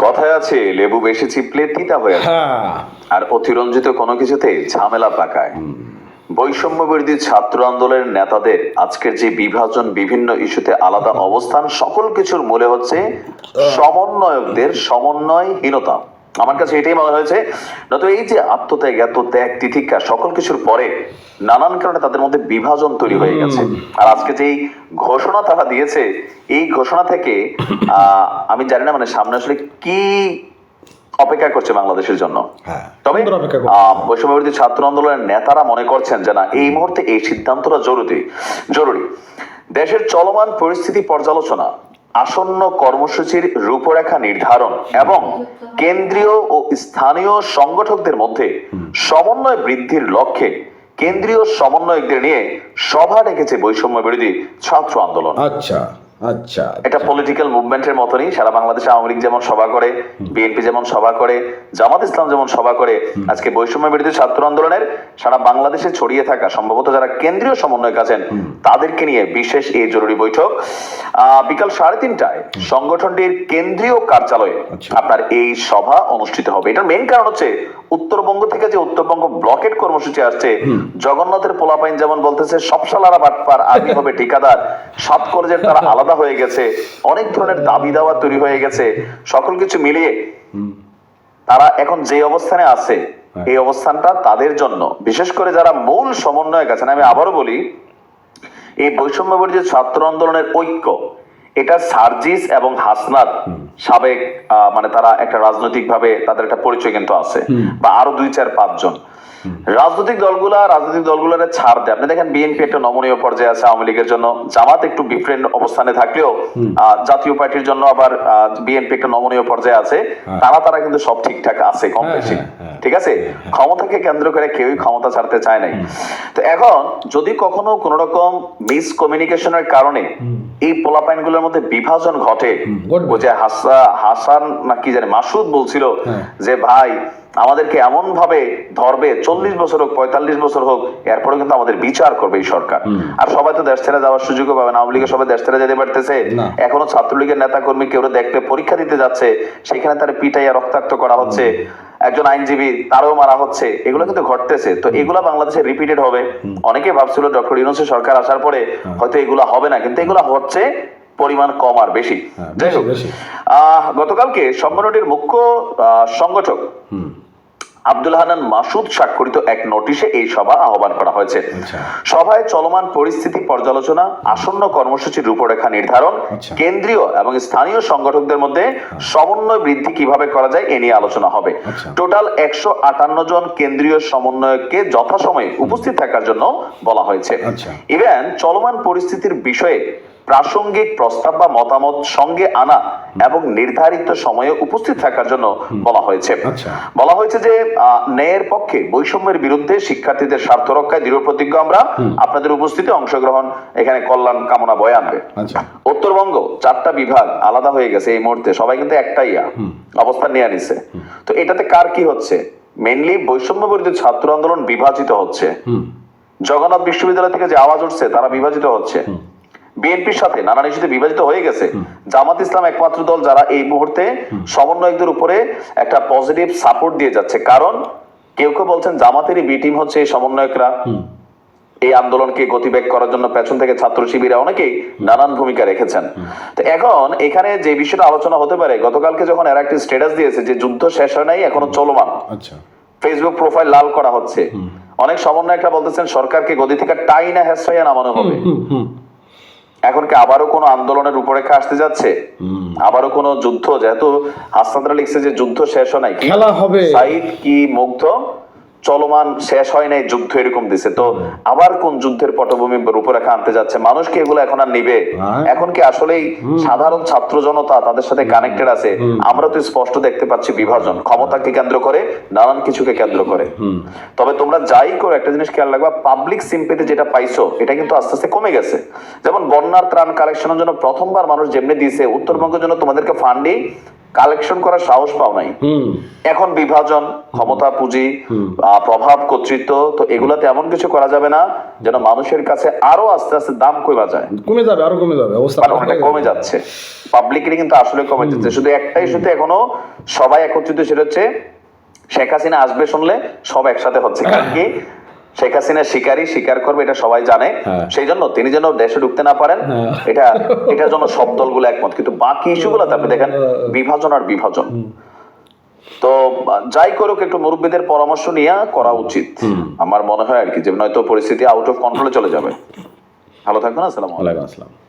কথায় আছে লেবু বেশি চিপলে তিতা হয়ে যায়, আর অতিরঞ্জিত কোনো কিছুতে ঝামেলা পাকায়। বৈষম্য বিরোধী ছাত্র আন্দোলনের নেতাদের আজকের যে বিভাজন, বিভিন্ন ইস্যুতে আলাদা অবস্থান, সকল কিছুর মূলে হচ্ছে সমন্বয়কদের সমন্বয়হীনতা। আমার কাছে এটাই মনে হয়েছে। নয়তো এই যে আত্মত্যাগ, এত ত্যাগ তিতিক্ষা, সকল কিছুর পরে নানান কারণে তাদের মধ্যে বিভাজন তৈরি হয়ে গেছে। আর আজকে যেই ঘোষণা তারা দিয়েছে, এই ঘোষণা থেকে আমি জানি না মানে সামনে আসলে কি অপেক্ষা করছে বাংলাদেশের জন্য। তবে বৈষম্য বিরোধী ছাত্র আন্দোলনের নেতারা মনে করছেন যে না, এই মুহূর্তে এই সিদ্ধান্তটা জরুরি। দেশের চলমান পরিস্থিতি পর্যালোচনা, আসন্ন কর্মসূচির রূপরেখা নির্ধারণ এবং কেন্দ্রীয় ও স্থানীয় সংগঠকদের মধ্যে সমন্বয় বৃদ্ধির লক্ষ্যে কেন্দ্রীয় সমন্বয়কদের নিয়ে সভা ডেকেছে বৈষম্য বিরোধী ছাত্র আন্দোলন। এটা পলিটিক্যাল মুভমেন্টের মতনই। সারা বাংলাদেশে আওয়ামী লীগ যেমন সভা করে, বিএনপি যেমন সভা করে, জামাত ইসলাম যেমন সভা করে, আজকে বৈষম্য বিরোধী ছাত্র আন্দোলনের সারা বাংলাদেশে ছড়িয়ে থাকা সম্ভবত যারা কেন্দ্রীয় সমন্বয়ক আছেন তাদেরকে নিয়ে বিশেষ এই জরুরি বৈঠক। বিকাল 3:30টায় সংগঠনটির কেন্দ্রীয় কার্যালয়ে আপনার এই সভা অনুষ্ঠিত হবে। এটার মেইন কারণ হচ্ছে উত্তরবঙ্গ থেকে যে উত্তরবঙ্গ ব্লকেট কর্মসূচি আসছে, জগন্নাথের পোলাপাইন যেমন বলতেছে সব শালারা বাটপার, আগে হবে ঠিকাদার, 7 কলেজের তারা আলাদা হয়ে গেছে, অনেক ধরনের দাবি দাওয়া তৈরি হয়ে গেছে। সকল কিছু মিলিয়ে তারা এখন যে অবস্থানে আছে, এই অবস্থানটা তাদের জন্য, বিশেষ করে যারা মূল সমন্বয়ক আছেন, আমি আবারও বলি, এই বৈষম্য বিরোধী ছাত্র আন্দোলনের ঐক্য, এটা সার্জিস এবং হাসনাত সাবেক মানে তারা একটা রাজনৈতিক ভাবে তাদের একটা পরিচয় কিন্তু আছে, বা আরো 2-4-5 জন রাজনৈতিক দলগুলোর ছাড় দেয়। আপনি দেখেন বিএনপি একটা নমনীয় পর্যায়ে আছে আওয়ামী লীগের জন্য, জামাত একটু ডিফারেন্ট অবস্থানে থাকলেও জাতীয় পার্টির জন্য আবার বিএনপি একটা নমনীয় পর্যায়ে আছে। তারা কিন্তু সব ঠিকঠাক আছে কম বেশি, ঠিক আছে। ক্ষমতাকে কেন্দ্র করে কেউই ক্ষমতা ছাড়তে চায় নাই। তো এখন যদি কখনো কোন রকম মিসকমিউনিকেশনের কারণে এই পোলাপাইন গুলোর মধ্যে বিভাজন ঘটে, যে হাসান না কি জানি মাসুদ বলছিল যে ভাই আমাদেরকে এমন ভাবে ধরবে, 40 বছর হোক 45 বছর হোক, এরপরে কিন্তু আমাদের বিচার করবে এই সরকার। আর সবাই তো দেশ ছেড়ে যাওয়ার সুযোগও পাবে না। আওয়ামী লীগের সবাই দেশ ছেড়ে যেতে পারতেছে, এখনো ছাত্রলীগের নেতা কর্মী কেউ দেখলে পরীক্ষা দিতে যাচ্ছে, সেখানে তার পিটাইয়া রক্তাক্ত করা হচ্ছে, একজন আইনজীবী তারও মারা হচ্ছে, এগুলো কিন্তু ঘটতেছে। তো এগুলা বাংলাদেশে রিপিটেড হবে। অনেকে ভাবছিল ডক্টর ইউনূসের সরকার আসার পরে হয়তো এগুলা হবে না, কিন্তু এগুলা হচ্ছে, পরিমাণ কম আর বেশি। যাই হোক, গতকালকে সংগঠনটির মুখ্য সংগঠক আব্দুল হান্নান মাসুদ স্বাক্ষরিত এক নোটিশে এই সভা আহ্বান করা হয়েছে। সভায় চলমান পরিস্থিতি পর্যালোচনা, আসন্ন কর্মসূচির রূপরেখা নির্ধারণ, কেন্দ্রীয় এবং স্থানীয় সংগঠকদের মধ্যে সমন্বয় বৃদ্ধি কিভাবে করা যায় এ নিয়ে আলোচনা হবে। টোটাল 158 জন কেন্দ্রীয় সমন্বয়ককে যথাসময়ে উপস্থিত থাকার জন্য বলা হয়েছে। ইভেন চলমান পরিস্থিতির বিষয়ে প্রাসঙ্গিক প্রস্তাব বা মতামত সঙ্গে আনা এবং নির্ধারিত সময়ে উপস্থিত থাকার জন্য বলা হয়েছে যে ন্যায়ের পক্ষে, বৈষম্যের বিরুদ্ধে, শিক্ষার্থীদের স্বার্থ রক্ষায় দৃঢ় প্রতিজ্ঞ আমরা। আপনাদের উপস্থিতি, অংশগ্রহণ এখানে কল্যাণ কামনা বয়ে আনবে। উত্তরবঙ্গ 4টা বিভাগ আলাদা হয়ে গেছে এই মুহূর্তে, সবাই কিন্তু একটাই অবস্থান নিয়ে নিছে। তো এটাতে কার কি হচ্ছে? মেইনলি বৈষম্য বিরোধী ছাত্র আন্দোলন বিভাজিত হচ্ছে, জগন্নাথ বিশ্ববিদ্যালয় থেকে যে আওয়াজ উঠছে তারা বিভাজিত হচ্ছে, বিএনপির সাথে নানান ইস্যুতে বিভাজিত হয়ে গেছে। জামাত ইসলাম একমাত্র দল যারা এই মুহূর্তে সমন্বয়কদের উপরে একটা পজিটিভ সাপোর্ট দিয়ে যাচ্ছে। কারণ কেউ বলছেন জামাতেরই বি টিম হচ্ছে এই সমন্বয়করা, এই আন্দোলনকে গতিবেগ করার জন্য পেছন থেকে ছাত্র শিবিরা অনেকেই নানান ভূমিকা রেখেছেন। তো এখন এখানে যে বিষয়টা আলোচনা হতে পারে, গতকালকে যখন এরা একটা স্ট্যাটাস দিয়েছে যে যুদ্ধ শেষ হয় নাই, এখনো চলমান, ফেসবুক প্রোফাইল লাল করা হচ্ছে, অনেক সমন্বয়করা বলতেছেন সরকারকে গদি থেকে টাইনা হেসরাইয়া নামানো হবে। এখন কি আবারও কোন আন্দোলনের রূপরেখা আসতে যাচ্ছে? আবারও কোন যুদ্ধ? যেহেতু হাসনাতরা লিখছে যে যুদ্ধ শেষ হয় নাই, খেলা হবে, সাইদ কি মুগ্ধ চলমান শেষ হয় নাই যুদ্ধ এরকম দিছে। তো আবার কোন যুদ্ধের পটভূমি রূপরেখা আনতে যাচ্ছে? মানুষ কি এগুলো এখন আর নিবে? এখন কি আসলেই সাধারণ ছাত্র জনতা তাদের সাথে কানেক্টেড আছে? আমরা তো স্পষ্ট দেখতে পাচ্ছি বিভাজন, ক্ষমতাকে কেন্দ্র করে, নানান কিছুকে কেন্দ্র করে। তবে তোমরা যাই করো, একটা জিনিস খেয়াল রাখবা, পাবলিক সিম্পেথি যেটা পাইছো এটা কিন্তু আস্তে আস্তে কমে গেছে। যেমন বন্যার ত্রাণ কালেকশনের জন্য প্রথমবার মানুষ যেমনি দিয়েছে, উত্তরবঙ্গের জন্য তোমাদেরকে ফান্ডিং কালেকশন করার সাহস পাও নাই। এখন বিভাজন, ক্ষমতা, পুঁজি, প্রভাব, কর্তৃত্ব, তো এগুলাতে এমন কিছু করা যাবে না যেন মানুষের কাছে আরো আস্তে আস্তে দাম কমে যায়, কমে যাবে, আরো কমে যাবে, অবস্থা কমে যাচ্ছে, পাবলিকলি কিন্তু আসলে কমে যাচ্ছে। শুধু একটাই ইস্যুতে এখনো সবাই একত্রিত, সেটা হচ্ছে শেখ হাসিনা আসবে শুনলে সব একসাথে হচ্ছে, কারণ কি শেখ হাসিনা স্বীকার করবে এটা সবাই জানে, সেই জন্য তিনি যেন দেশে ঢুকতে না পারেন, এটার জন্য সব দলগুলো একমত। কিন্তু বাকি ইস্যুগুলোতে আপনি দেখেন বিভাজন আর বিভাজন। তো যাই করুক, একটু মুরব্বীদের পরামর্শ নিয়ে করা উচিত আমার মনে হয় আর কি, যে নয়তো পরিস্থিতি আউট অফ কন্ট্রোলে চলে যাবে। ভালো থাকবেন, আসসালামু আলাইকুম।